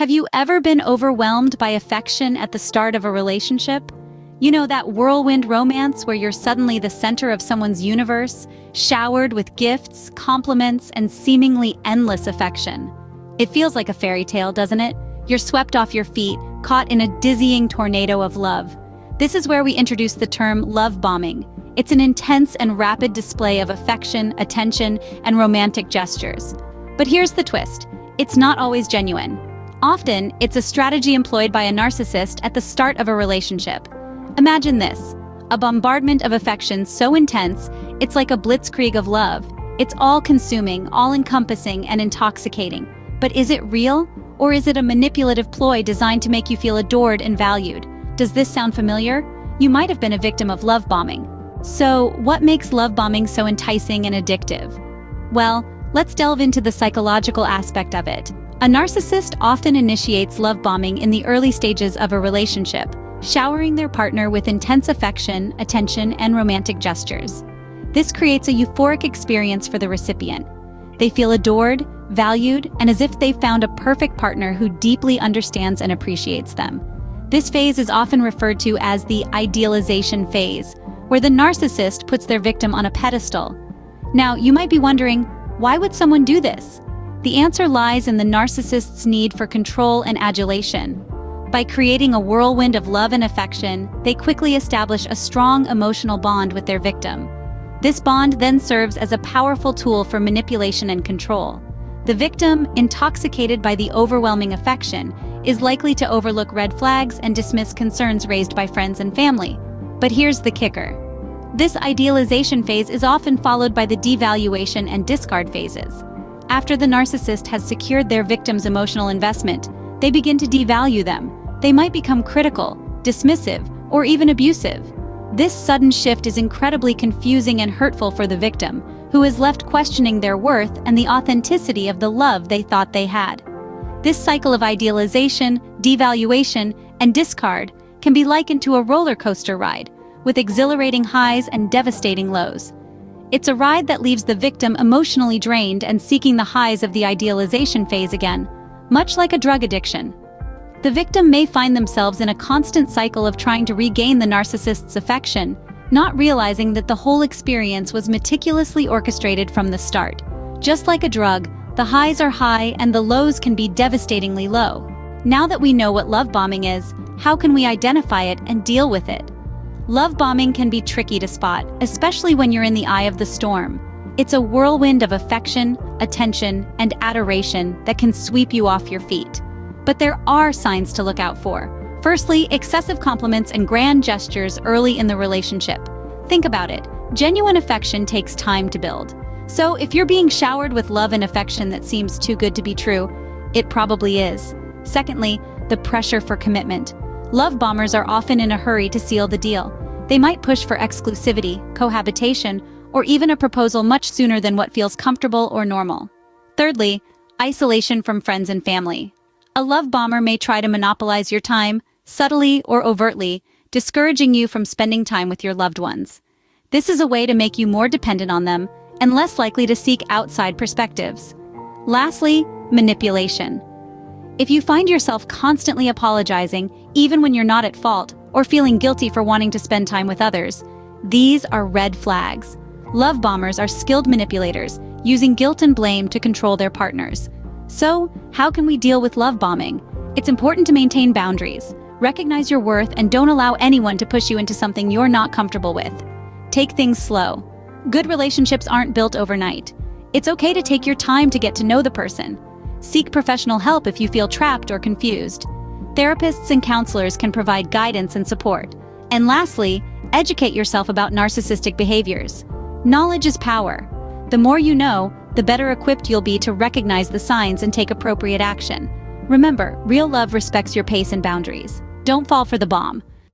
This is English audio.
Have you ever been overwhelmed by affection at the start of a relationship? You know, that whirlwind romance where you're suddenly the center of someone's universe, showered with gifts, compliments, and seemingly endless affection. It feels like a fairy tale, doesn't it? You're swept off your feet, caught in a dizzying tornado of love. This is where we introduce the term love bombing. It's an intense and rapid display of affection, attention, and romantic gestures. But here's the twist. It's not always genuine. Often, it's a strategy employed by a narcissist at the start of a relationship. Imagine this, a bombardment of affection so intense, it's like a blitzkrieg of love. It's all-consuming, all-encompassing, and intoxicating. But is it real? Or is it a manipulative ploy designed to make you feel adored and valued? Does this sound familiar? You might have been a victim of love bombing. So, what makes love bombing so enticing and addictive? Well, let's delve into the psychological aspect of it. A narcissist often initiates love bombing in the early stages of a relationship, showering their partner with intense affection, attention, and romantic gestures. This creates a euphoric experience for the recipient. They feel adored, valued, and as if they've found a perfect partner who deeply understands and appreciates them. This phase is often referred to as the idealization phase, where the narcissist puts their victim on a pedestal. Now, you might be wondering, why would someone do this? The answer lies in the narcissist's need for control and adulation. By creating a whirlwind of love and affection, they quickly establish a strong emotional bond with their victim. This bond then serves as a powerful tool for manipulation and control. The victim, intoxicated by the overwhelming affection, is likely to overlook red flags and dismiss concerns raised by friends and family. But here's the kicker. This idealization phase is often followed by the devaluation and discard phases. After the narcissist has secured their victim's emotional investment, they begin to devalue them. They might become critical, dismissive, or even abusive. This sudden shift is incredibly confusing and hurtful for the victim, who is left questioning their worth and the authenticity of the love they thought they had. This cycle of idealization, devaluation, and discard can be likened to a roller coaster ride, with exhilarating highs and devastating lows. It's a ride that leaves the victim emotionally drained and seeking the highs of the idealization phase again, much like a drug addiction. The victim may find themselves in a constant cycle of trying to regain the narcissist's affection, not realizing that the whole experience was meticulously orchestrated from the start. Just like a drug, the highs are high and the lows can be devastatingly low. Now that we know what love bombing is, how can we identify it and deal with it? Love bombing can be tricky to spot, especially when you're in the eye of the storm. It's a whirlwind of affection, attention, and adoration that can sweep you off your feet. But there are signs to look out for. Firstly, excessive compliments and grand gestures early in the relationship. Think about it. Genuine affection takes time to build. So if you're being showered with love and affection that seems too good to be true, it probably is. Secondly, the pressure for commitment. Love bombers are often in a hurry to seal the deal. They might push for exclusivity, cohabitation, or even a proposal much sooner than what feels comfortable or normal. Thirdly, isolation from friends and family. A love bomber may try to monopolize your time, subtly or overtly, discouraging you from spending time with your loved ones. This is a way to make you more dependent on them and less likely to seek outside perspectives. Lastly, manipulation. If you find yourself constantly apologizing, even when you're not at fault, or feeling guilty for wanting to spend time with others, these are red flags. Love bombers are skilled manipulators, using guilt and blame to control their partners. So, how can we deal with love bombing? It's important to maintain boundaries. Recognize your worth and don't allow anyone to push you into something you're not comfortable with. Take things slow. Good relationships aren't built overnight. It's okay to take your time to get to know the person. Seek professional help if you feel trapped or confused. Therapists and counselors can provide guidance and support. And lastly, educate yourself about narcissistic behaviors. Knowledge is power. The more you know, the better equipped you'll be to recognize the signs and take appropriate action. Remember, real love respects your pace and boundaries. Don't fall for the bomb.